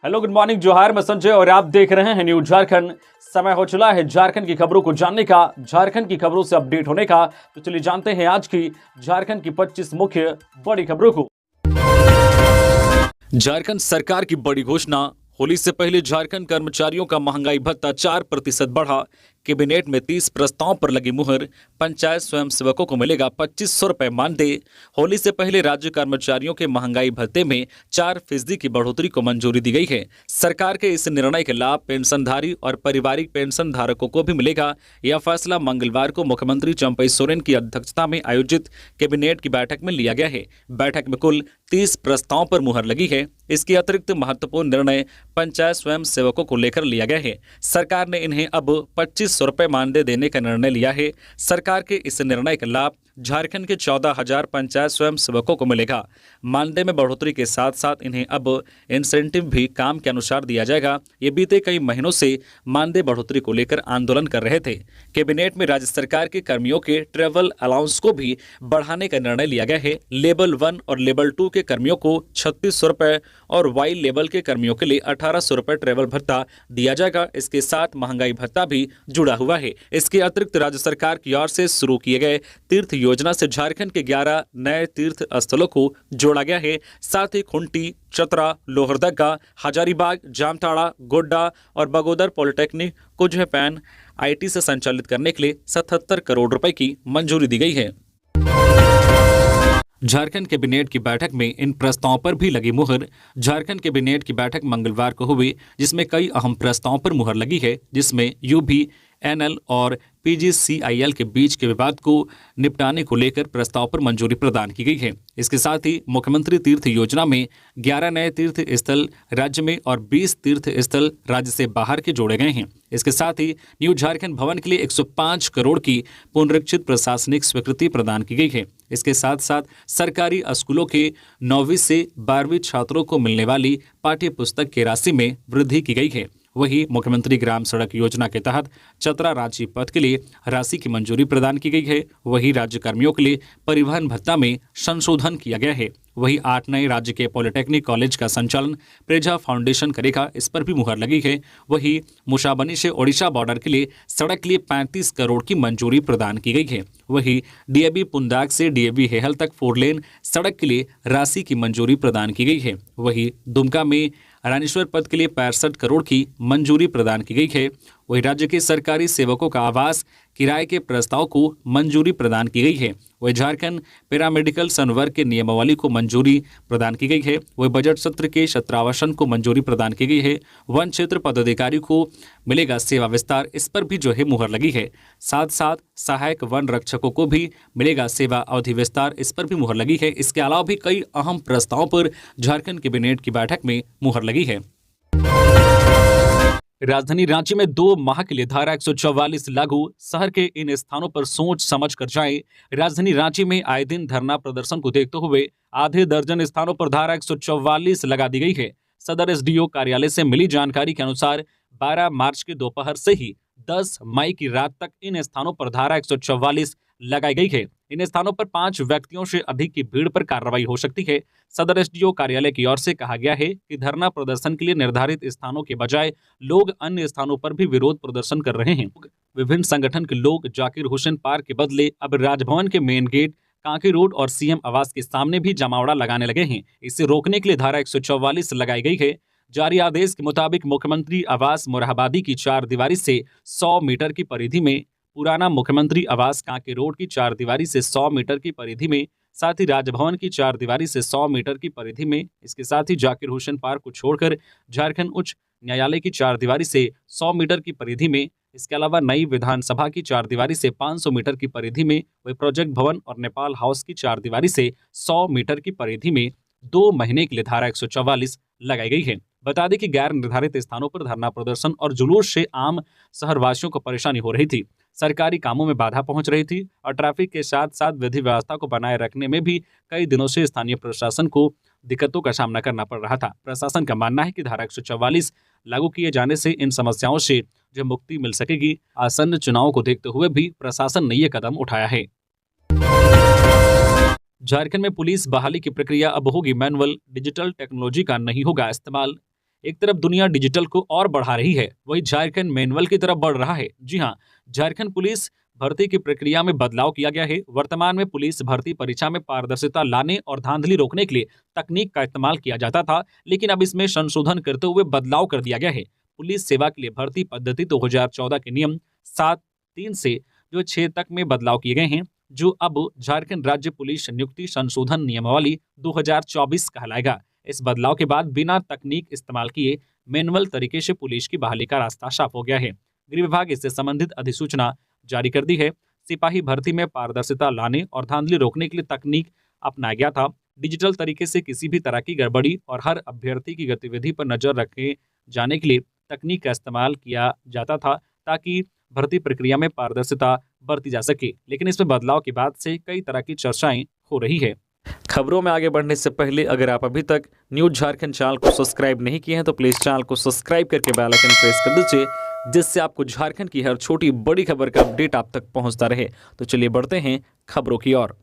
Hello, good morning, जोहार। मैं संजय और आप देख रहे हैं न्यूज झारखंड। समय हो चला है झारखंड की खबरों को जानने का, झारखंड की खबरों से अपडेट होने का। तो चलिए जानते हैं आज की झारखंड की 25 मुख्य बड़ी खबरों को। झारखंड सरकार की बड़ी घोषणा। होली से पहले झारखंड कर्मचारियों का महंगाई भत्ता 4% बढ़ा। कैबिनेट में 30 प्रस्ताव पर लगी मुहर। पंचायत स्वयं सेवकों को मिलेगा 2500 रुपए मानदेय। होली से पहले राज्य कर्मचारियों के महंगाई भत्ते में 4% की बढ़ोतरी को मंजूरी दी गई है। सरकार के इस निर्णय के लाभ पेंशनधारी और पारिवारिक पेंशन धारकों को भी मिलेगा। यह फैसला मंगलवार को मुख्यमंत्री चंपई सोरेन की अध्यक्षता में आयोजित कैबिनेट की बैठक में लिया गया है। बैठक में कुल 30 प्रस्तावों पर मुहर लगी है। इसके अतिरिक्त महत्वपूर्ण निर्णय पंचायत स्वयं सेवकों को लेकर लिया गया है। सरकार ने इन्हें अब 2500 रुपए मानदेय देने का निर्णय लिया है। सरकार के इस निर्णय का लाभ झारखंड के 14,000 पंचायत स्वयं सेवकों को मिलेगा। मानदेय में बढ़ोतरी के साथ साथ इन्हें अब इंसेंटिव भी काम के अनुसार दिया जाएगा। ये बीते कई महीनों से मानदेय बढ़ोतरी को लेकर आंदोलन कर रहे थे। कैबिनेट में राज्य सरकार के कर्मियों के ट्रेवल अलाउंस को भी बढ़ाने का निर्णय लिया गया है। लेवल 1 और लेवल 2 के कर्मियों को 3600 रुपए और वाई लेवल के कर्मियों के लिए 1800 रुपए ट्रेवल भत्ता दिया जाएगा। इसके साथ महंगाई भत्ता भी जुड़ा हुआ है। इसके अतिरिक्त राज्य सरकार की ओर से शुरू किए गए तीर्थ योजना से झारखंड के 11 नए तीर्थ स्थलों को जोड़ा गया है। साथ ही खुंटी, चतरा, लोहरदगा, हजारीबाग, जामताड़ा, गोड्डा और बगोदर पॉलिटेक्निक कुजपैन आईटी से संचालित करने के लिए 77 करोड़ रुपए की मंजूरी दी गई है। झारखंड कैबिनेट की बैठक में इन प्रस्तावों पर भी लगी मुहर। झारखंड कैबिनेट की बैठक मंगलवार को हुई, जिसमें कई अहम प्रस्तावों पर मुहर लगी है, जिसमें यूबी, एनएल और पीजीसीआईएल के बीच के विवाद को निपटाने को लेकर प्रस्ताव पर मंजूरी प्रदान की गई है। इसके साथ ही मुख्यमंत्री तीर्थ योजना में 11 नए तीर्थ स्थल राज्य में और 20 तीर्थ स्थल राज्य से बाहर के जोड़े गए हैं। इसके साथ ही न्यू झारखंड भवन के लिए 105 करोड़ की पुनरीक्षित प्रशासनिक स्वीकृति प्रदान की गई है। इसके साथ साथ सरकारी स्कूलों के 9वीं से 12वीं छात्रों को मिलने वाली पाठ्य पुस्तक की राशि में वृद्धि की गई है। वहीं मुख्यमंत्री ग्राम सड़क योजना के तहत चतरा रांची पथ के लिए राशि की मंजूरी प्रदान की गई है। वहीं राज्य कर्मियों के लिए परिवहन भत्ता में संशोधन किया गया है। वहीं 8 नए राज्य के पॉलिटेक्निक कॉलेज का संचालन प्रेझा फाउंडेशन करेगा, इस पर भी मुहर लगी है। वहीं मुसाबनी से ओडिशा बॉर्डर के लिए सड़क के लिए 35 करोड़ की मंजूरी प्रदान की गई है। वहीं डीएबी पुंदाग से डीएबी हेहल तक 4 लेन सड़क के लिए राशि की मंजूरी प्रदान की गई है। वहीं दुमका में रानीश्वर पथ के लिए 65 करोड़ की मंजूरी प्रदान की गई है। वहीं राज्य के सरकारी सेवकों का आवास किराए के प्रस्ताव को मंजूरी प्रदान की गई है। वहीं झारखंड पैरामेडिकल संवर्ग के नियमावली को मंजूरी प्रदान की गई है। वहीं बजट सत्र के छात्रावासन को मंजूरी प्रदान की गई है। वन क्षेत्र पदाधिकारी को मिलेगा सेवा विस्तार, इस पर भी जो है मुहर लगी है। साथ साथ सहायक वन रक्षकों को भी मिलेगा सेवा अवधि विस्तार, इस पर भी मुहर लगी है। इसके अलावा भी कई अहम प्रस्तावों पर झारखंड कैबिनेट की बैठक में मुहर लगी है। राजधानी रांची में 2 माह के लिए धारा 144 लागू। शहर के इन स्थानों पर सोच समझ कर जाएं। राजधानी रांची में आए दिन धरना प्रदर्शन को देखते हुए आधे दर्जन स्थानों पर धारा 144 लगा दी गई है। सदर एसडीओ कार्यालय से मिली जानकारी के अनुसार 12 मार्च के दोपहर से ही 10 मई की रात तक इन स्थानों पर धारा 144 लगाई गई है। इन स्थानों पर 5 व्यक्तियों से अधिक की भीड़ पर कार्रवाई हो सकती है। सदर एसडीओ कार्यालय की ओर से कहा गया है कि धरना प्रदर्शन के लिए निर्धारित स्थानों के बजाय लोग अन्य स्थानों पर भी विरोध प्रदर्शन कर रहे हैं। विभिन्न संगठन के लोग जाकिर हुसैन पार्क के बदले अब राजभवन के मेन गेट, कांके रोड और सीएम आवास के सामने भी जमावड़ा लगाने लगे हैं। इसे रोकने के लिए धारा 144 लगाई गई है। जारी आदेश के मुताबिक मुख्यमंत्री आवास मोरहाबादी की 4 दीवारी से 100 मीटर की परिधि में, पुराना मुख्यमंत्री आवास कांके रोड की 4 दीवारी से 100 मीटर की परिधि में, साथ ही राजभवन की 4 दीवारी से 100 मीटर की परिधि में, इसके साथ ही जाकिर हुसैन पार्क को छोड़कर झारखंड उच्च न्यायालय की 4 दीवारी से 100 मीटर की परिधि में, इसके अलावा नई विधानसभा की 4 दीवारी से 500 मीटर की परिधि में, वही प्रोजेक्ट भवन और नेपाल हाउस की 4 दीवारी से 100 मीटर की परिधि में 2 महीने के लिए धारा 144 लगाई गई है। बता दें कि गैर निर्धारित स्थानों पर धरना प्रदर्शन और जुलूस से आम शहरवासियों को परेशानी हो रही थी। सरकारी कामों में बाधा पहुंच रही थी और ट्रैफिक के साथ साथ विधि व्यवस्था को बनाए रखने में भी कई दिनों से स्थानीय प्रशासन को दिक्कतों का सामना करना पड़ रहा था। प्रशासन का मानना है कि धारा 144 लागू किए जाने से इन समस्याओं से जो मुक्ति मिल सकेगी। आसन्न चुनावों को देखते हुए भी प्रशासन ने ये कदम उठाया है। झारखंड में पुलिस बहाली की प्रक्रिया अब होगी मैनुअल, डिजिटल टेक्नोलॉजी का नहीं होगा इस्तेमाल। एक तरफ दुनिया डिजिटल को और बढ़ा रही है, वहीं झारखंड मैनुअल की तरफ बढ़ रहा है। जी हाँ, झारखंड पुलिस भर्ती की प्रक्रिया में बदलाव किया गया है। वर्तमान में पुलिस भर्ती परीक्षा में पारदर्शिता लाने और धांधली रोकने के लिए तकनीक का इस्तेमाल किया जाता था, लेकिन अब इसमें संशोधन करते हुए बदलाव कर दिया गया है। पुलिस सेवा के लिए भर्ती पद्धति 2014 के नियम 7(3) से जो 6 तक में बदलाव किए गए हैं, जो अब झारखंड राज्य पुलिस नियुक्ति संशोधन नियमावली 2024 कहलाएगा। इस बदलाव के बाद बिना तकनीक इस्तेमाल किए मैनुअल तरीके से पुलिस की बहाली का रास्ता साफ हो गया है। गृह विभाग इससे संबंधित अधिसूचना जारी कर दी है। सिपाही भर्ती में पारदर्शिता लाने और धांधली रोकने के लिए तकनीक अपनाया गया था। डिजिटल तरीके से किसी भी तरह की गड़बड़ी और हर अभ्यर्थी की गतिविधि पर नजर रखे जाने के लिए तकनीक का इस्तेमाल किया जाता था, ताकि भर्ती प्रक्रिया में पारदर्शिता बरती जा सके। लेकिन इसमें बदलाव के बाद से कई तरह की चर्चाएं हो रही है। खबरों में आगे बढ़ने से पहले अगर आप अभी तक न्यूज़ झारखंड चैनल को सब्सक्राइब नहीं किए हैं तो प्लीज़ चैनल को सब्सक्राइब करके बेल आइकन प्रेस कर दीजिए, जिससे आपको झारखंड की हर छोटी बड़ी खबर का अपडेट आप तक पहुंचता रहे। तो चलिए बढ़ते हैं खबरों की ओर।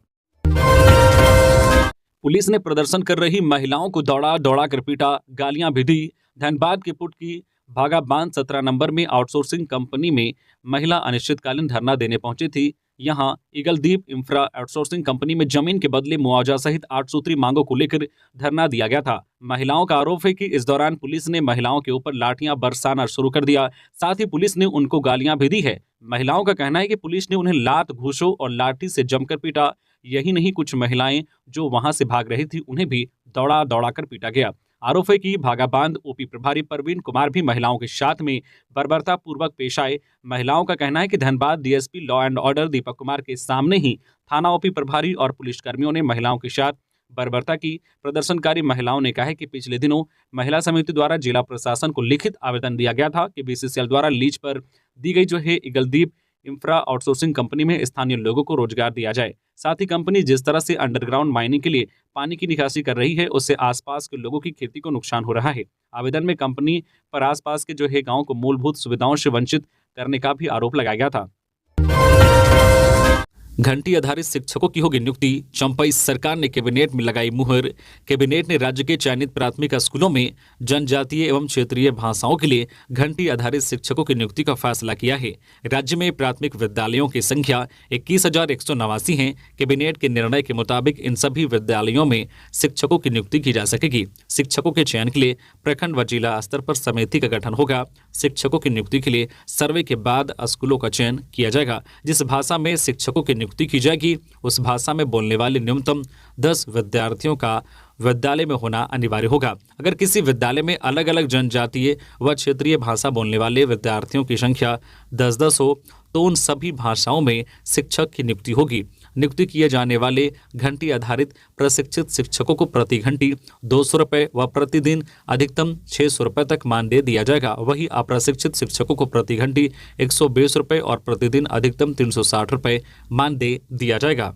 पुलिस ने प्रदर्शन कर रही महिलाओं को दौड़ा दौड़ा कर पीटा, गालियां भी दी। धनबाद के पुट की भागाबांध 17 नंबर में आउटसोर्सिंग कंपनी में महिला अनिश्चितकालीन धरना देने पहुंची थी। यहां ईगलदीप इंफ्रा आउटसोर्सिंग कंपनी में जमीन के बदले मुआवजा सहित 8 सूत्री मांगों को लेकर धरना दिया गया था। महिलाओं का आरोप है कि इस दौरान पुलिस ने महिलाओं के ऊपर लाठियां बरसाना शुरू कर दिया। साथ ही पुलिस ने उनको गालियां भी दी है। महिलाओं का कहना है कि पुलिस ने उन्हें लात, घूंसों और लाठी से जमकर पीटा। यही नहीं, कुछ महिलाएं जो वहां से भाग रही थी उन्हें भी दौड़ा दौड़ा कर पीटा गया। आरोप है कि भागाबांध ओपी प्रभारी परवीन कुमार भी महिलाओं के साथ में बर्बरता पूर्वक पेश आए। महिलाओं का कहना है कि Dhanbad DSP law and order Deepak Kumar के सामने ही थाना ओपी प्रभारी और पुलिसकर्मियों ने महिलाओं के साथ बर्बरता की। प्रदर्शनकारी महिलाओं ने कहा है कि पिछले दिनों महिला समिति द्वारा जिला प्रशासन को लिखित आवेदन दिया गया था कि बीसीसीएल द्वारा लीज पर दी गई जो है ईगलदीप इंफ्रा आउटसोर्सिंग कंपनी में स्थानीय लोगों को रोजगार दिया जाए। साथ ही कंपनी जिस तरह से अंडरग्राउंड माइनिंग के लिए पानी की निकासी कर रही है, उससे आसपास के लोगों की खेती को नुकसान हो रहा है। आवेदन में कंपनी पर आसपास के जो है गांव को मूलभूत सुविधाओं से वंचित करने का भी आरोप लगाया गया था। घंटी आधारित शिक्षकों की होगी नियुक्ति, चंपाई सरकार ने कैबिनेट में लगाई मुहर। कैबिनेट ने राज्य के चयनित प्राथमिक स्कूलों में जनजातीय एवं क्षेत्रीय भाषाओं के लिए घंटी आधारित शिक्षकों की नियुक्ति का फैसला किया है। राज्य में प्राथमिक विद्यालयों की संख्या 21,189 है। कैबिनेट के निर्णय के मुताबिक इन सभी विद्यालयों में शिक्षकों की नियुक्ति की जा सकेगी। शिक्षकों के चयन के लिए प्रखंड व जिला स्तर पर समिति का गठन होगा। शिक्षकों की नियुक्ति के लिए सर्वे के बाद स्कूलों का चयन किया जाएगा। जिस भाषा में शिक्षकों की नियुक्ति की जाएगी उस भाषा में बोलने वाले न्यूनतम 10 विद्यार्थियों का विद्यालय में होना अनिवार्य होगा। अगर किसी विद्यालय में अलग अलग जनजातीय व क्षेत्रीय भाषा बोलने वाले विद्यार्थियों की संख्या 10-10 हो तो उन सभी भाषाओं में शिक्षक की नियुक्ति होगी। नियुक्ति किए जाने वाले घंटी आधारित प्रशिक्षित शिक्षकों को प्रति घंटी 200 रुपये व प्रतिदिन अधिकतम 600 रुपये तक मानदेय दिया जाएगा। वही अप्रशिक्षित शिक्षकों को प्रति घंटी 120 रुपये और प्रतिदिन अधिकतम 360 रुपये मानदेय दिया जाएगा।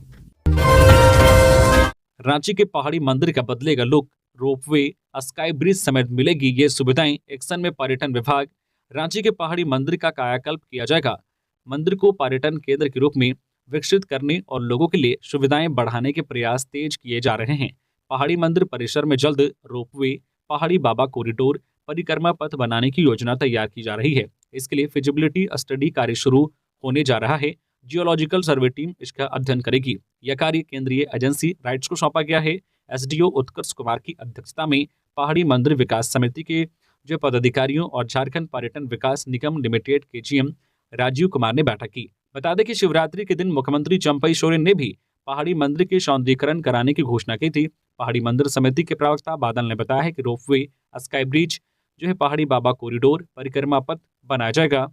रांची के पहाड़ी मंदिर का बदलेगा लुक, रोपवे, स्काई ब्रिज समेत मिलेगी ये सुविधाएं। एक्शन में पर्यटन विभाग। रांची के पहाड़ी मंदिर का कायाकल्प किया जाएगा। मंदिर को पर्यटन केंद्र के रूप में विकसित करने और लोगों के लिए सुविधाएं बढ़ाने के प्रयास तेज किए जा रहे हैं। पहाड़ी मंदिर परिसर में जल्द रोपवे, पहाड़ी बाबा कॉरिडोर, परिक्रमा पथ बनाने की योजना तैयार की जा रही है। इसके लिए फिजिबिलिटी स्टडी कार्य शुरू होने जा रहा है। जियोलॉजिकल सर्वे टीम इसका अध्ययन करेगी। यह कार्य केंद्रीय एजेंसी राइट्स को सौंपा गया है। एसडीओ उत्कर्ष कुमार की अध्यक्षता में पहाड़ी मंदिर विकास समिति के जो पदाधिकारियों और झारखंड पर्यटन विकास निगम लिमिटेड के जीएम राजीव कुमार ने बैठक की। बता दें कि शिवरात्रि के दिन मुख्यमंत्री चंपई सोरेन ने भी पहाड़ी मंदिर के सौंदर्यीकरण कराने की घोषणा की थी। पहाड़ी मंदिर समिति के प्रवक्ता बादल ने बताया है कि रोपवे, स्काई ब्रिज जो है पहाड़ी बाबा कॉरिडोर, परिक्रमा पथ बनाया जाएगा।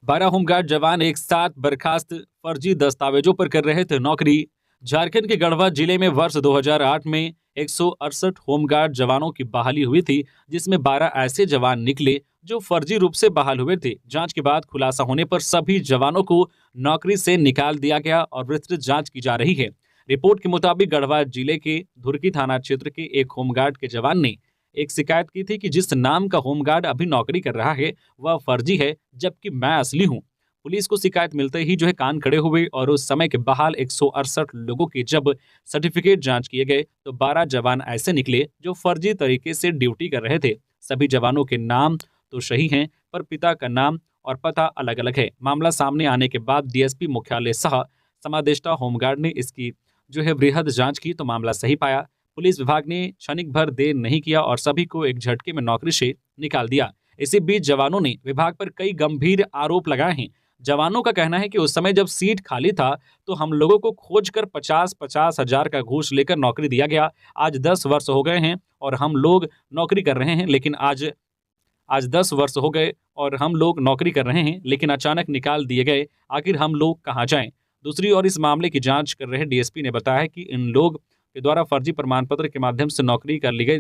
12 होमगार्ड जवान एक साथ बर्खास्त, फर्जी दस्तावेजों पर कर रहे थे नौकरी। झारखंड के गढ़वा जिले में वर्ष 2008 में 168 होमगार्ड जवानों की बहाली हुई थी, जिसमें 12 ऐसे जवान निकले जो फर्जी रूप से बहाल हुए थे। जांच के बाद खुलासा होने पर सभी जवानों को नौकरी से निकाल दिया गया और विस्तृत जांच की जा रही है। रिपोर्ट के मुताबिक गढ़वा जिले के धुरकी थाना क्षेत्र के एक होमगार्ड के जवान ने एक शिकायत की थी कि जिस नाम का होमगार्ड अभी नौकरी कर रहा है वह फर्जी है, जबकि मैं असली हूं। पुलिस को शिकायत मिलते ही कान खड़े हुए और उस समय के बहाल 168 लोगों के जब सर्टिफिकेट जांच किए गए तो 12 जवान ऐसे निकले जो फर्जी तरीके से ड्यूटी कर रहे थे। सभी जवानों के नाम तो सही हैं, पर पिता का नाम और पता अलग अलग है। मामला सामने आने के बाद डीएसपी मुख्यालय सह समादेष्टा होमगार्ड ने इसकी वृहद जांच की तो मामला सही पाया। पुलिस विभाग ने क्षणिक भर देर नहीं किया और सभी को एक झटके में नौकरी से निकाल दिया। इसी बीच जवानों ने विभाग पर कई गंभीर आरोप लगाए हैं। जवानों का कहना है कि उस समय जब सीट खाली था तो हम लोगों को खोजकर 50-50 हजार का घूस लेकर नौकरी दिया गया। आज 10 वर्ष हो गए हैं और हम लोग नौकरी कर रहे हैं, लेकिन आज 10 वर्ष हो गए और हम लोग नौकरी कर रहे हैं, लेकिन अचानक निकाल दिए गए। आखिर हम लोग कहाँ जाएं? दूसरी ओर इस मामले की जांच कर रहे डीएसपी ने बताया कि इन लोग के द्वारा फर्जी प्रमाण पत्र के माध्यम से नौकरी कर ली गई।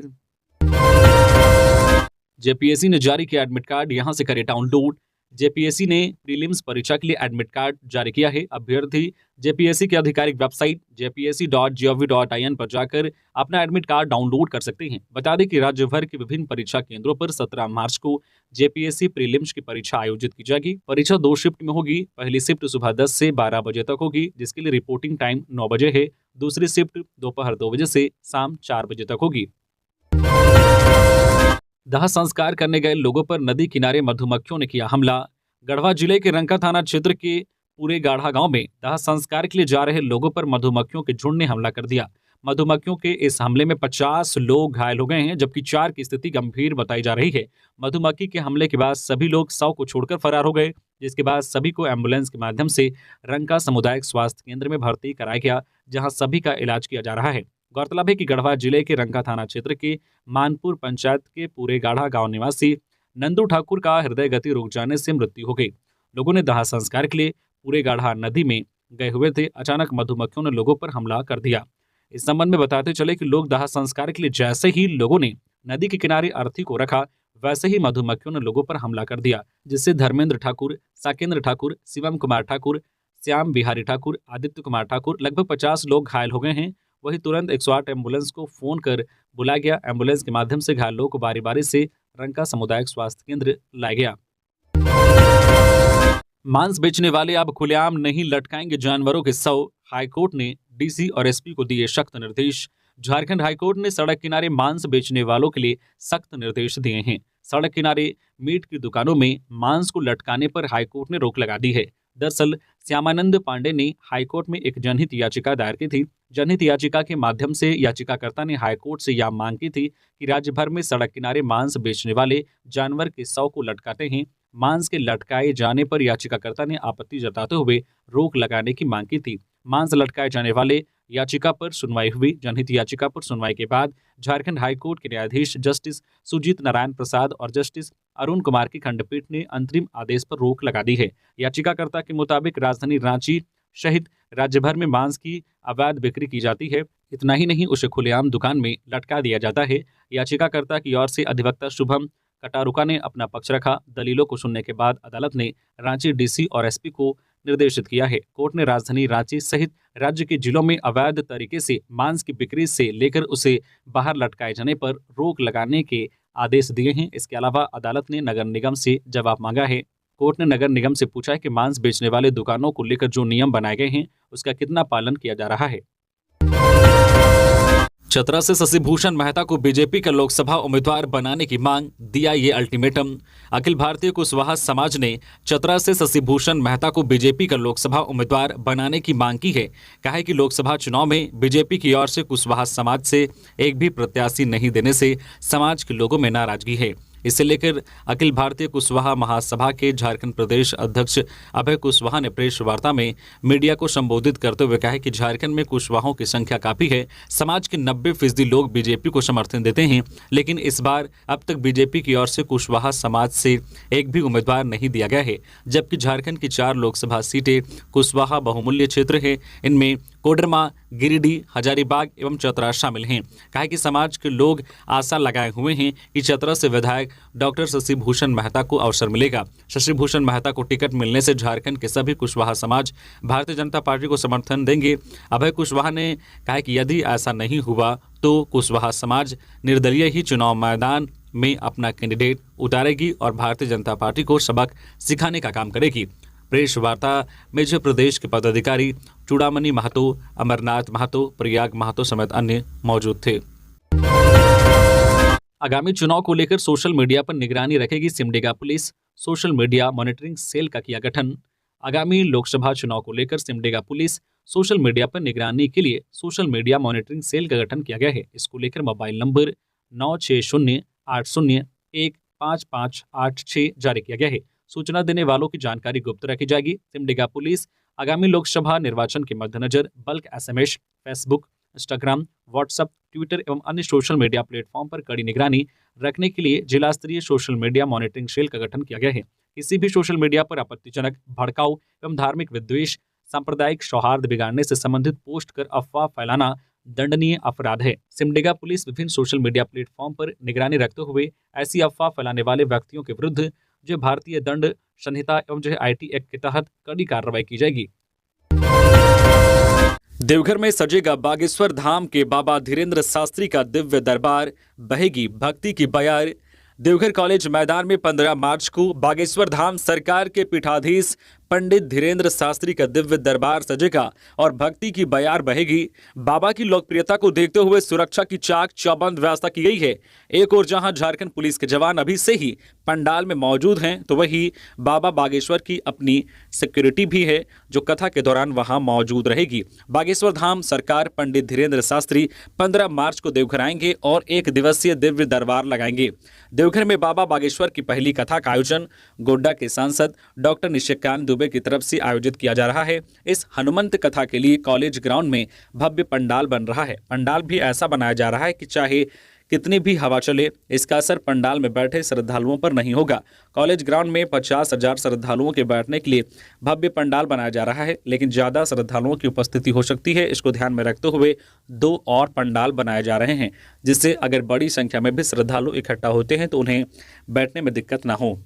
जेपीएससी ने जारी किया एडमिट कार्ड, यहां से करें डाउनलोड। जेपीएससी ने प्रीलिम्स परीक्षा के लिए एडमिट कार्ड जारी किया है। अभ्यर्थी जेपीएससी की आधिकारिक वेबसाइट jpsc.gov.in पर जाकर अपना एडमिट कार्ड डाउनलोड कर सकते हैं। बता दें कि राज्य भर के विभिन्न परीक्षा केंद्रों पर 17 मार्च को जेपीएससी प्रीलिम्स की परीक्षा आयोजित की जाएगी। परीक्षा 2 शिफ्ट में होगी। पहली शिफ्ट सुबह 10 से 12 बजे तक होगी, जिसके लिए रिपोर्टिंग टाइम 9 बजे है। दूसरी शिफ्ट दोपहर 2 बजे से शाम 4 बजे तक होगी। दाह संस्कार करने गए लोगों पर नदी किनारे मधुमक्खियों ने किया हमला। गढ़वा जिले के रंका थाना क्षेत्र के पूरे गाढ़ा गांव में दाह संस्कार के लिए जा रहे लोगों पर मधुमक्खियों के झुंड ने हमला कर दिया। मधुमक्खियों के इस हमले में 50 लोग घायल हो गए हैं, जबकि 4 की स्थिति गंभीर बताई जा रही है। मधुमक्खी के हमले के बाद सभी लोग शव को छोड़कर फरार हो गए, जिसके बाद सभी को एम्बुलेंस के माध्यम से रंका सामुदायिक स्वास्थ्य केंद्र में भर्ती कराया गया, जहां सभी का इलाज किया जा रहा है। गौरतलब है कि गढ़वा जिले के रंका थाना क्षेत्र के मानपुर पंचायत के पूरे गाढ़ा गांव निवासी नंदू ठाकुर का हृदय गति रुक जाने से मृत्यु हो गई। लोगों ने दाह संस्कार के लिए पूरे गाढ़ा नदी में गए हुए थे। अचानक मधुमक्खियों ने लोगों पर हमला कर दिया। इस संबंध में बताते चले कि लोग दाह संस्कार के लिए जैसे ही लोगों ने नदी के किनारे अर्थी को रखा, वैसे ही मधुमक्खियों ने लोगों पर हमला कर दिया, जिससे धर्मेंद्र ठाकुर, साकेंद्र ठाकुर, शिवम कुमार ठाकुर, श्याम बिहारी ठाकुर, आदित्य कुमार ठाकुर लगभग 50 लोग घायल हो गए हैं। वहीं तुरंत 108 एम्बुलेंस को फोन कर बुलाया गया। एम्बुलेंस के माध्यम से घायलों को बारी बारी से रंका सामुदायिक स्वास्थ्य केंद्र लाया गया। मांस बेचने वाले अब खुलेआम नहीं लटकाएंगे जानवरों के शव। हाईकोर्ट ने डीसी और एसपी को दिए सख्त निर्देश। झारखंड हाईकोर्ट ने सड़क किनारे मांस बेचने वालों के लिए सख्त निर्देश दिए हैं। सड़क किनारे मीट की दुकानों में मांस को लटकाने पर हाईकोर्ट ने रोक लगा दी है। दरअसल श्यामानंद पांडे ने हाईकोर्ट में एक जनहित याचिका दायर की थी। जनहित याचिका के माध्यम से याचिकाकर्ता ने हाईकोर्ट से यह मांग की थी कि राज्य भर में सड़क किनारे मांस बेचने वाले जानवर के शव को लटकाते हैं। मांस के लटकाए जाने पर याचिकाकर्ता ने आपत्ति जताते हुए रोक लगाने की मांग की थी। मांस लटकाए जाने वाले याचिका पर सुनवाई हुई। जनहित याचिका पर सुनवाई के बाद झारखंड हाईकोर्ट के न्यायाधीश जस्टिस सुजीत नारायण प्रसाद और जस्टिस अरुण कुमार की खंडपीठ ने अंतरिम आदेश पर रोक लगा दी है। याचिकाकर्ता के मुताबिक राजधानी रांची सहित राज्य भर में मांस की अवैध बिक्री की जाती है। इतना ही नहीं, उसे खुलेआम दुकान में लटका दिया जाता है। याचिकाकर्ता की ओर से अधिवक्ता शुभम कटारुका ने अपना पक्ष रखा। दलीलों को सुनने के बाद अदालत ने रांची डीसी और एसपी को निर्देशित किया है। कोर्ट ने राजधानी रांची सहित राज्य के जिलों में अवैध तरीके से मांस की बिक्री से लेकर उसे बाहर लटकाए जाने पर रोक लगाने के आदेश दिए हैं। इसके अलावा अदालत ने नगर निगम से जवाब मांगा है। कोर्ट ने नगर निगम से पूछा है कि मांस बेचने वाले दुकानों को लेकर जो नियम बनाए गए हैं उसका कितना पालन किया जा रहा है। चतरा से शशिभूषण मेहता को बीजेपी का लोकसभा उम्मीदवार बनाने की मांग, दिया ये अल्टीमेटम। अखिल भारतीय कुशवाहा समाज ने चतरा से शशिभूषण मेहता को बीजेपी का लोकसभा उम्मीदवार बनाने की मांग की है। कहा है कि लोकसभा चुनाव में बीजेपी की ओर से कुशवाहा समाज से एक भी प्रत्याशी नहीं देने से समाज के लोगों में नाराजगी है। इसे लेकर अखिल भारतीय कुशवाहा महासभा के झारखंड प्रदेश अध्यक्ष अभय कुशवाहा ने प्रेस वार्ता में मीडिया को संबोधित करते हुए कहा कि झारखंड में कुशवाहों की संख्या काफी है। समाज के 90% लोग बीजेपी को समर्थन देते हैं, लेकिन इस बार अब तक बीजेपी की ओर से कुशवाहा समाज से एक भी उम्मीदवार नहीं दिया गया है। जबकि झारखंड की 4 लोकसभा सीटें कुशवाहा बहुमूल्य क्षेत्र है। इनमें कोडरमा, गिरिडीह, हजारीबाग एवं चतरा शामिल हैं। कहा कि समाज के लोग आशा लगाए हुए हैं कि चतरा से विधायक डॉक्टर शशिभूषण मेहता को अवसर मिलेगा। शशिभूषण मेहता को टिकट मिलने से झारखंड के सभी कुशवाहा समाज भारतीय जनता पार्टी को समर्थन देंगे। अभय कुशवाहा ने कहा कि यदि ऐसा नहीं हुआ तो कुशवाहा समाज निर्दलीय ही चुनाव मैदान में अपना कैंडिडेट उतारेगी और भारतीय जनता पार्टी को सबक सिखाने का काम करेगी। प्रेस वार्ता में प्रदेश के पदाधिकारी चूड़ामणि महतो, अमरनाथ महतो, प्रयाग महतो समेत अन्य मौजूद थे। आगामी चुनाव को लेकर सोशल मीडिया पर निगरानी रखेगी Simdega police. Social media monitoring cell का किया गठन। आगामी लोकसभा चुनाव को लेकर सिमडेगा पुलिस सोशल मीडिया पर निगरानी के लिए सोशल मीडिया मॉनिटरिंग सेल का गठन किया गया है। इसको लेकर मोबाइल नंबर 9608015586 जारी किया गया है। सूचना देने वालों की जानकारी गुप्त रखी जाएगी। सिमडेगा पुलिस आगामी लोकसभा निर्वाचन के मद्देनजर bulk SMS, Facebook, Instagram, WhatsApp, Twitter एवं अन्य सोशल मीडिया प्लेटफॉर्म पर कड़ी निगरानी रखने के लिए जिला स्तरीय सोशल मीडिया मॉनिटरिंग सेल का गठन किया गया है। किसी भी सोशल मीडिया पर आपत्तिजनक, भड़काऊ एवं धार्मिक विद्वेष, सांप्रदायिक सौहार्द बिगाड़ने से संबंधित पोस्ट कर अफवाह फैलाना दंडनीय अपराध है। सिमडेगा पुलिस विभिन्न सोशल मीडिया प्लेटफॉर्म पर निगरानी रखते हुए ऐसी अफवाह फैलाने वाले व्यक्तियों के विरुद्ध जो भारतीय दंड संहिता एवं IT एक्ट के तहत कड़ी कार्रवाई की जाएगी। देवघर में सजेगा बागेश्वर धाम के बाबा धीरेन्द्र शास्त्री का दिव्य दरबार, बहेगी भक्ति की बयार। देवघर कॉलेज मैदान में 15 मार्च को बागेश्वर धाम सरकार के पीठाधीश पंडित धीरेन्द्र शास्त्री का दिव्य दरबार सजेगा और भक्ति की बयार बहेगी। बाबा की लोकप्रियता को देखते हुए सुरक्षा की चाक चौबंद व्यवस्था की गई है। एक और जहां झारखंड पुलिस के जवान अभी से ही पंडाल में मौजूद हैं, तो वही बाबा बागेश्वर की अपनी सिक्योरिटी भी है जो कथा के दौरान वहां मौजूद रहेगी। बागेश्वर धाम सरकार पंडित धीरेन्द्र शास्त्री 15 मार्च को देवघर आएंगे और 1 दिवसीय दिव्य दरबार लगाएंगे। देवघर में बाबा बागेश्वर की पहली कथा का आयोजन गोड्डा के सांसद डॉक्टर निशिकांत दुबे की तरफ से आयोजित किया जा रहा है। इस हनुमंत कथा के लिए कॉलेज ग्राउंड में भव्य पंडाल बन रहा है। पंडाल भी ऐसा बनाया जा रहा है कि चाहे कितनी भी हवा चले, इसका असर पंडाल में बैठे श्रद्धालुओं पर नहीं होगा। कॉलेज ग्राउंड में 50,000 श्रद्धालुओं के बैठने के लिए भव्य पंडाल बनाया जा रहा है, लेकिन ज़्यादा श्रद्धालुओं की उपस्थिति हो सकती है। इसको ध्यान में रखते हुए 2 और पंडाल बनाए जा रहे हैं, जिससे अगर बड़ी संख्या में भी श्रद्धालु इकट्ठा होते हैं तो उन्हें बैठने में दिक्कत ना हो।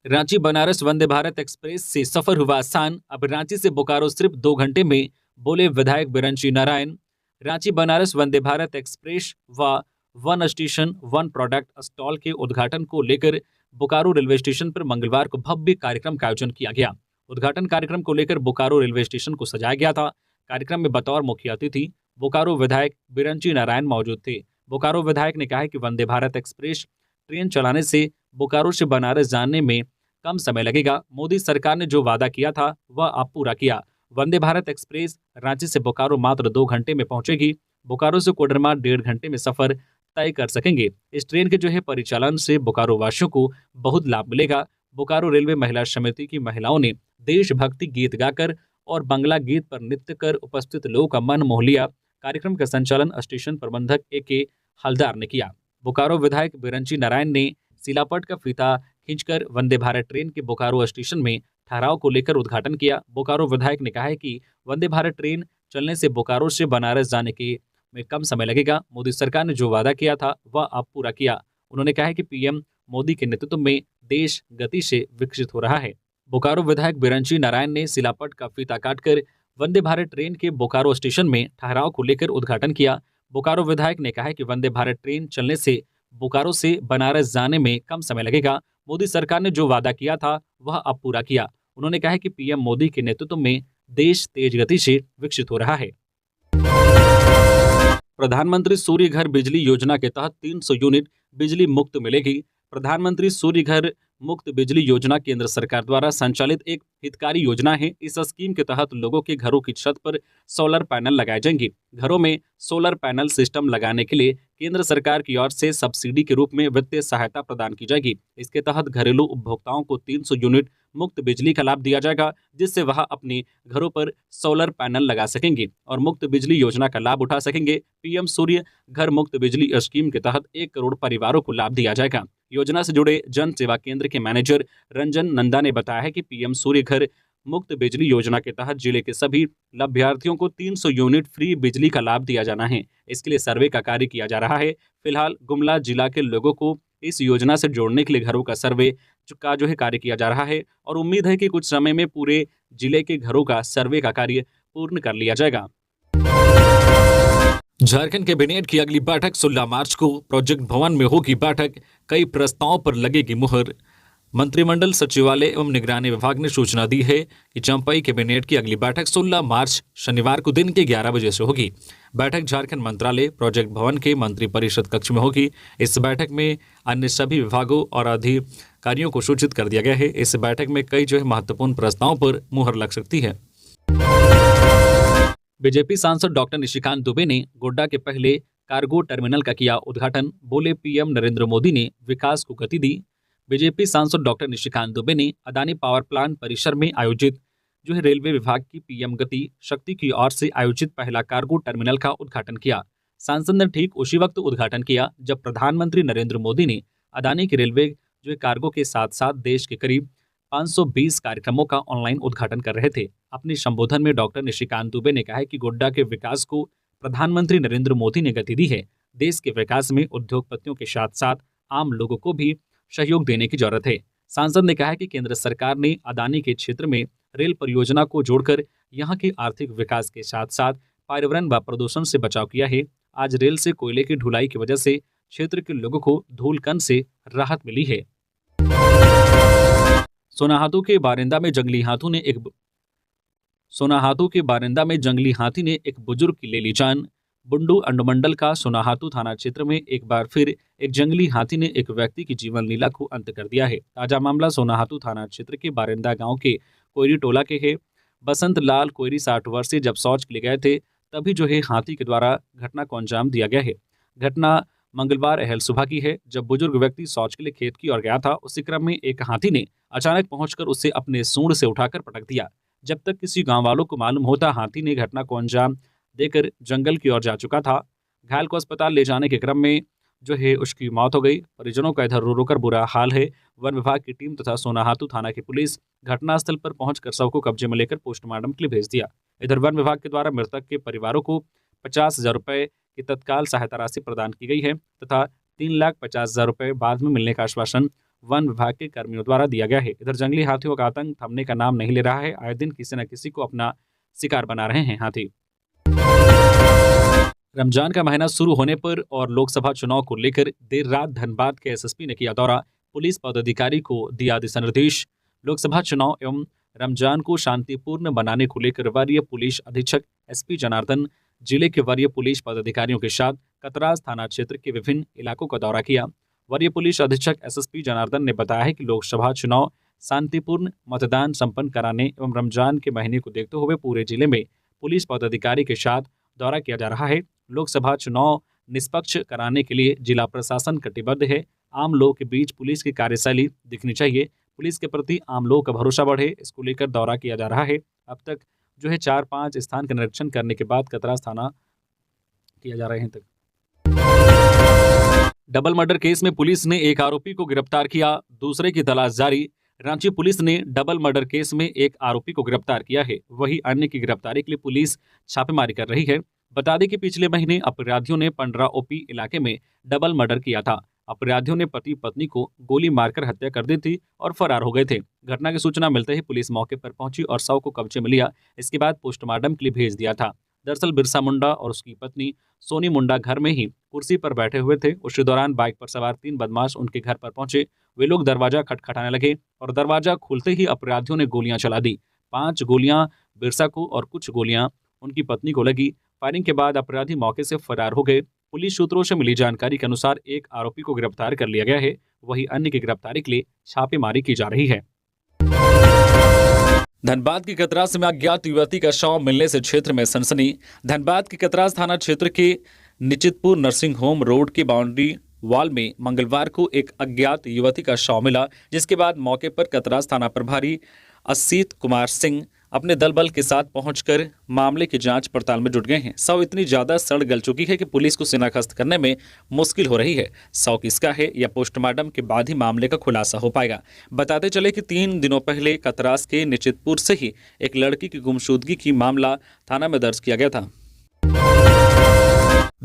रांची बनारस वंदे भारत एक्सप्रेस से सफर हुआ आसान। अब रांची से बोकारो सिर्फ 2 घंटे में, बोले विधायक बिरंची नारायण। रांची बनारस वंदे भारत एक्सप्रेस व 1 स्टेशन 1 प्रोडक्ट स्टॉल के उद्घाटन को लेकर बोकारो रेलवे स्टेशन पर मंगलवार को भव्य कार्यक्रम का आयोजन किया गया। उद्घाटन कार्यक्रम को लेकर बोकारो रेलवे स्टेशन को सजाया गया था। कार्यक्रम में बतौर मुख्य अतिथि बोकारो विधायक बिरंची नारायण मौजूद थे। बोकारो विधायक ने कहा कि वंदे भारत एक्सप्रेस ट्रेन चलाने से बोकारो से बनारस जाने में कम समय लगेगा। मोदी सरकार ने जो वादा किया था वह अब पूरा किया। वंदे भारत एक्सप्रेस रांची से बोकारो मात्र 2 घंटे में पहुंचेगी। बोकारो से कोडरमा 1.5 घंटे में सफर तय कर सकेंगे। इस ट्रेन के परिचालन से बोकारो वासियों को बहुत लाभ मिलेगा। बोकारो रेलवे महिला समिति की महिलाओं ने देशभक्ति गीत गाकर और बंगला गीत पर नृत्य कर उपस्थित लोगों का मन मोह लिया। कार्यक्रम का संचालन स्टेशन प्रबंधक AK हलदार ने किया। बोकारो विधायक बिरंची नारायण ने सिलापट का फीता खींचकर वंदे भारत ट्रेन के बोकारो स्टेशन में ठहराव को लेकर उद्घाटन किया। बोकारो विधायक ने कहा है कि वंदे भारत ट्रेन चलने से बोकारो से बनारस जाने में कम समय लगेगा। मोदी सरकार ने जो वादा किया था वह अब पूरा किया। उन्होंने कहा है कि PM मोदी के नेतृत्व में देश गति से विकसित हो रहा है। बोकारो विधायक बिरंची नारायण ने सिलापट का फीता काटकर वंदे भारत ट्रेन के बोकारो स्टेशन में ठहराव को लेकर उद्घाटन किया। बोकारो विधायक ने कहा है कि वंदे भारत ट्रेन चलने से बोकारो से बनारस जाने में कम समय लगेगा। मोदी सरकार ने जो वादा किया था वह अब पूरा किया। उन्होंने कहा कि PM मोदी के नेतृत्व में देश तेज गति से विकसित हो रहा है। प्रधानमंत्री सूर्य घर बिजली योजना के तहत 300 यूनिट बिजली मुफ्त मिलेगी। प्रधानमंत्री सूर्य घर मुफ्त बिजली योजना केंद्र सरकार द्वारा संचालित एक हितकारी योजना है। इस स्कीम के तहत लोगों के घरों की छत पर सोलर पैनल लगाए जाएंगे। घरों में सोलर पैनल सिस्टम लगाने के लिए केंद्र सरकार की ओर से सब्सिडी के रूप में वित्तीय सहायता प्रदान की जाएगी। इसके तहत घरेलू उपभोक्ताओं को 300 यूनिट मुफ्त बिजली का लाभ दिया जाएगा, जिससे वह अपने घरों पर सोलर पैनल लगा सकेंगे और मुफ्त बिजली योजना का लाभ उठा सकेंगे। PM सूर्य घर मुफ्त बिजली स्कीम के तहत 1 करोड़ परिवारों को लाभ दिया जाएगा। योजना से जुड़े जन सेवा केंद्र के मैनेजर रंजन नंदा ने बताया है कि PM सूर्य घर मुफ्त बिजली योजना के तहत जिले के सभी लाभार्थियों को 300 यूनिट फ्री बिजली का लाभ दिया जाना है। इसके लिए सर्वे का कार्य किया जा रहा है। फिलहाल गुमला जिला के लोगों को इस योजना से जोड़ने के लिए घरों का सर्वे का कार्य किया जा रहा है और उम्मीद है कि कुछ समय में पूरे जिले के घरों का सर्वे का कार्य पूर्ण कर लिया जाएगा। झारखंड कैबिनेट की अगली बैठक 16 मार्च को प्रोजेक्ट भवन में होगी बैठक। कई प्रस्तावों पर लगेगी मुहर। मंत्रिमंडल सचिवालय एवं निगरानी विभाग ने सूचना दी है कि चंपई कैबिनेट की अगली बैठक 16 मार्च शनिवार को दिन के 11 बजे से होगी। बैठक झारखंड मंत्रालय प्रोजेक्ट भवन के मंत्रिपरिषद कक्ष में होगी। इस बैठक में अन्य सभी विभागों और अधिकारियों को सूचित कर दिया गया है। इस बैठक में कई महत्वपूर्ण प्रस्तावों पर मुहर लग सकती है। बीजेपी सांसद डॉक्टर निशिकांत दुबे ने गोड्डा के पहले कार्गो टर्मिनल का किया उद्घाटन। बोले, पीएम नरेंद्र मोदी ने विकास को गति दी। बीजेपी सांसद डॉक्टर निशिकांत दुबे ने अदानी पावर प्लांट परिसर में आयोजित रेलवे विभाग की पीएम गति शक्ति की ओर से आयोजित पहला कार्गो टर्मिनल का उद्घाटन किया। सांसद ने ठीक उसी वक्त उद्घाटन किया जब प्रधानमंत्री नरेंद्र मोदी ने अदानी की रेलवे कार्गो के साथ साथ देश के करीब 520 कार्यक्रमों का ऑनलाइन उद्घाटन कर रहे थे। अपने संबोधन में डॉक्टर निशिकांत दुबे ने कहा कि गोड्डा के विकास को प्रधानमंत्री नरेंद्र मोदी ने गति दी है। देश के विकास में उद्योगपतियों के साथ साथ आम लोगों को भी सहयोग देने की जरूरत है। सांसद ने कहा कि केंद्र सरकार ने अदानी के क्षेत्र में रेल परियोजना को जोड़कर यहां के आर्थिक विकास के साथ साथ पर्यावरण व प्रदूषण से बचाव किया है। आज रेल से कोयले की ढुलाई की वजह से क्षेत्र के लोगों को धूलकण से राहत मिली है। सोनाहातू के बारिंदा में जंगली हाथी ने एक बुजुर्ग की ले ली जान। बुंडू अनुमंडल का सोनाहातू थाना क्षेत्र में एक बार फिर एक जंगली हाथी ने एक व्यक्ति की जीवन लीला को अंत कर दिया है। ताजा मामला सोनाहातू थाना क्षेत्र के बारिंदा गांव के कोयरी टोला के है। बसंत लाल कोयरी 60 वर्षीय जब शौच के लिए गए थे तभी हाथी के द्वारा घटना को अंजाम दिया गया है। घटना मंगलवार अहल सुबह की है जब बुजुर्ग व्यक्ति शौच के लिए खेत की ओर गया था। उसी क्रम में एक हाथी ने अचानक पहुंचकर उसे अपने सूंड से उठाकर पटक दिया। जब तक किसी गांव वालों को मालूम होता हाथी ने घटना को अंजाम देकर जंगल की ओर जा चुका था। घायल को अस्पताल ले जाने के क्रम में उसकी मौत हो गई। परिजनों का इधर रो रो कर बुरा हाल है। वन विभाग की टीम तथा सोनाहातू थाना की पुलिस घटनास्थल पर पहुंचकर शव को कब्जे में लेकर पोस्टमार्टम के लिए भेज दिया। इधर वन विभाग के द्वारा मृतक के परिवारों को 50,000 रुपए की तत्काल सहायता राशि प्रदान की गई है तथा 3,50,000 रुपए बाद में मिलने का आश्वासन वन विभाग के कर्मियों द्वारा दिया गया है। इधर जंगली हाथियों का आतंक थमने का नाम नहीं ले रहा है। आए दिन किसी न किसी को अपना शिकार बना रहे हैं हाथी। रमजान का महीना शुरू होने पर और लोकसभा चुनाव को लेकर देर रात धनबाद के एसएसपी ने किया दौरा। पुलिस पदाधिकारी को दिया दिशा निर्देश। लोकसभा चुनाव एवं रमजान को शांतिपूर्ण बनाने को लेकर वरीय पुलिस अधीक्षक एसपी जनार्दन जिले के वरीय पुलिस पदाधिकारियों के साथ कतरास थाना क्षेत्र के विभिन्न इलाकों का दौरा किया। वरीय पुलिस अधीक्षक एसएसपी जनार्दन ने बताया है कि लोकसभा चुनाव शांतिपूर्ण मतदान संपन्न कराने एवं रमजान के महीने को देखते हुए पूरे जिले में पुलिस पदाधिकारी के साथ दौरा किया जा रहा है। लोकसभा चुनाव निष्पक्ष कराने के लिए जिला प्रशासन कटिबद्ध है। आम लोगों के बीच पुलिस की कार्यशैली दिखनी चाहिए। पुलिस के प्रति आम लोगों का भरोसा बढ़े, इसको लेकर दौरा किया जा रहा है। अब तक 4-5 स्थान का निरीक्षण करने के बाद कतरास थाना किया जा रहे हैं तक। डबल मर्डर केस में पुलिस ने एक आरोपी को गिरफ्तार किया, दूसरे की तलाश जारी। रांची पुलिस ने डबल मर्डर केस में एक आरोपी को गिरफ्तार किया है, वहीं अन्य की गिरफ्तारी के लिए पुलिस छापेमारी कर रही है। बता दें कि पिछले महीने अपराधियों ने पंडरा ओपी इलाके में डबल मर्डर किया था। अपराधियों ने पति पत्नी को गोली मारकर हत्या कर दी थी और फरार हो गए थे। घटना की सूचना मिलते ही पुलिस मौके पर पहुंची और शव को कब्जे में लिया। इसके बाद पोस्टमार्टम के लिए भेज दिया था। दरअसल बिरसा मुंडा और उसकी पत्नी सोनी मुंडा घर में ही कुर्सी पर बैठे हुए थे। उसी दौरान बाइक पर सवार 3 बदमाश उनके घर पर पहुंचे। वे लोग दरवाजा खटखटाने लगे और दरवाजा खुलते ही अपराधियों ने गोलियां चला दी। 5 गोलियां बिरसा को और कुछ गोलियां उनकी पत्नी को लगी। फायरिंग के बाद अपराधी मौके से फरार हो गए। पुलिस सूत्रों से मिली जानकारी के अनुसार एक आरोपी को गिरफ्तार कर लिया गया है, वहीं अन्य की गिरफ्तारी के लिए छापेमारी की जा रही है। धनबाद की कतरास में अज्ञात युवती का शव मिलने से क्षेत्र में सनसनी। धनबाद के कतरास थाना क्षेत्र के निचितपुर नर्सिंग होम रोड की बाउंड्री वाल में मंगलवार को एक अज्ञात युवती का शव मिला, जिसके बाद मौके पर कतरास थाना प्रभारी असीत कुमार सिंह अपने दल बल के साथ पहुंचकर मामले की जांच पड़ताल में जुट गए हैं। शव इतनी ज्यादा सड़ गल चुकी है कि पुलिस को शिनाख्त करने में मुश्किल हो रही है। शव किसका है या पोस्टमार्टम के बाद ही मामले का खुलासा हो पाएगा। बताते चले कि 3 दिनों पहले कतरास के निचितपुर से ही एक लड़की की गुमशुदगी की मामला थाना में दर्ज किया गया था।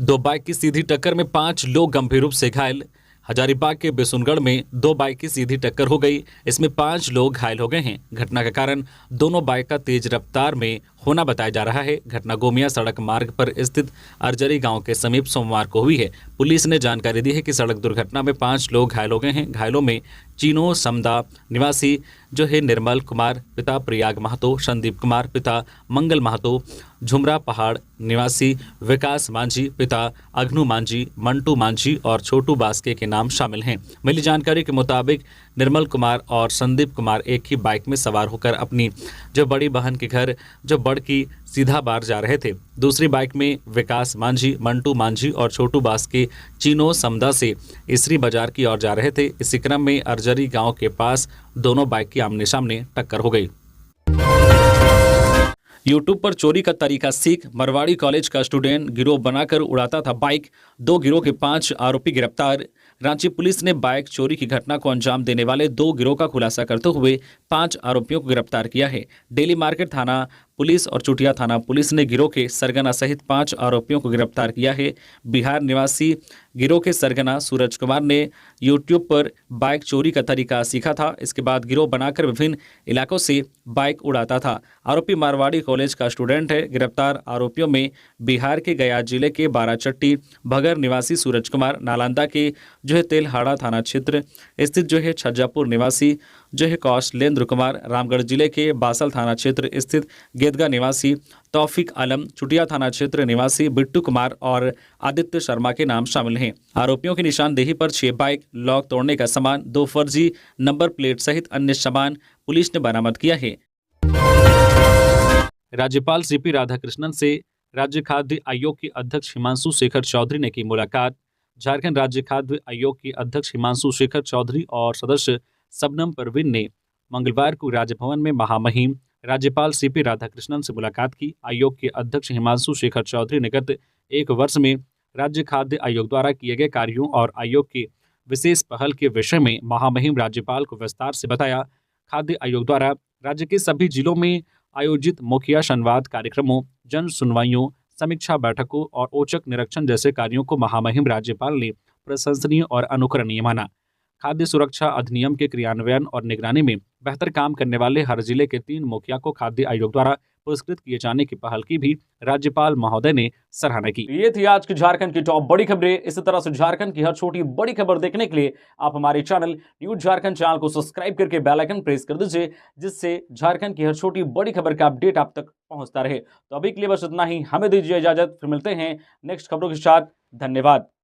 2 बाइक की सीधी टक्कर में 5 लोग गंभीर रूप से घायल। हजारीबाग के बिशुनगढ़ में 2 बाइक की सीधी टक्कर हो गई, इसमें 5 लोग घायल हो गए हैं। घटना का कारण दोनों बाइक का तेज रफ्तार में होना बताया जा रहा है। घटना गोमिया सड़क मार्ग पर स्थित अर्जरी गांव के समीप सोमवार को हुई है। पुलिस ने जानकारी दी है कि सड़क दुर्घटना में 5 लोग घायल हो गए हैं। घायलों में चीनो समदा निवासी जो है निर्मल कुमार पिता प्रयाग महतो, संदीप कुमार पिता मंगल महतो, झुमरा पहाड़ निवासी विकास मांझी पिता अग्नू मांझी, मंटू मांझी और छोटू बास्के के नाम शामिल हैं। मिली जानकारी के मुताबिक निर्मल कुमार और संदीप कुमार एक ही बाइक में सवार होकर अपनी जो बड़ी बहन के घर जो बड़ की सीधा बार जा रहे थे। दूसरी बाइक में विकास मांझी, मंटू मांझी और छोटू बास्के चीनो समदा से इसरी बाजार की ओर जा रहे थे। इसी क्रम में अर्जरी गांव के पास दोनों बाइक की आमने सामने टक्कर हो गई। यूट्यूब पर चोरी का तरीका सीख मरवाड़ी कॉलेज का स्टूडेंट गिरोह बनाकर उड़ाता था बाइक, 2 गिरोह के 5 आरोपी गिरफ्तार। रांची पुलिस ने बाइक चोरी की घटना को अंजाम देने वाले 2 गिरोह का खुलासा करते हुए 5 आरोपियों को गिरफ्तार किया है। डेली मार्केट थाना पुलिस और चुटिया थाना पुलिस ने गिरोह के सरगना सहित 5 आरोपियों को गिरफ्तार किया है। बिहार निवासी गिरोह के सरगना सूरज कुमार ने यूट्यूब पर बाइक चोरी का तरीका सीखा था। इसके बाद गिरोह बनाकर विभिन्न इलाकों से बाइक उड़ाता था। आरोपी मारवाड़ी कॉलेज का स्टूडेंट है। गिरफ्तार आरोपियों में बिहार के गया जिले के बाराचट्टी भगर निवासी सूरज कुमार, नालंदा के जो है तेलहाड़ा थाना क्षेत्र स्थित जो है छज्जापुर निवासी जो है कौशलेंद्र कुमार, रामगढ़ जिले के बासल थाना क्षेत्र स्थित गेदगा निवासी तौफिक आलम, चुटिया थाना क्षेत्र निवासी बिट्टू कुमार और आदित्य शर्मा के नाम शामिल हैं। आरोपियों की निशानदेही पर 6 बाइक, लॉक तोड़ने का सामान, 2 फर्जी नंबर प्लेट सहित अन्य सामान पुलिस ने बरामद किया है। राज्यपाल सीपी राधाकृष्णन से राज्य खाद्य आयोग के अध्यक्ष हिमांशु शेखर चौधरी ने की मुलाकात। झारखंड राज्य खाद्य आयोग के अध्यक्ष हिमांशु शेखर चौधरी और सदस्य शबनम परवीन ने मंगलवार को राजभवन में महामहिम राज्यपाल सीपी राधाकृष्णन से मुलाकात की। आयोग के अध्यक्ष हिमांशु शेखर चौधरी ने गत 1 वर्ष में राज्य खाद्य आयोग द्वारा किए गए कार्यों और आयोग के विशेष पहल के विषय में महामहिम राज्यपाल को विस्तार से बताया। खाद्य आयोग द्वारा राज्य के सभी जिलों में आयोजित मुखिया संवाद कार्यक्रमों, जन सुनवाइयों, समीक्षा बैठकों और औचक निरीक्षण जैसे कार्यों को महामहिम राज्यपाल ने प्रशंसनीय और अनुकरणीय माना। खाद्य सुरक्षा अधिनियम के क्रियान्वयन और निगरानी में बेहतर काम करने वाले हर जिले के 3 मुखिया को खाद्य आयोग द्वारा पुरस्कृत किए जाने की पहल की भी राज्यपाल महोदय ने सराहना की। ये थी आज की झारखंड की टॉप बड़ी खबरें। इसी तरह से झारखंड की हर छोटी बड़ी खबर देखने के लिए आप हमारे चैनल न्यूज झारखंड चैनल को सब्सक्राइब करके बेल आइकन प्रेस कर दीजिए, जिससे झारखंड की हर छोटी बड़ी खबर का अपडेट आप तक पहुंचता रहे। तो अभी के लिए बस इतना ही, हमें दीजिए इजाजत, फिर मिलते हैं नेक्स्ट खबरों के साथ। धन्यवाद।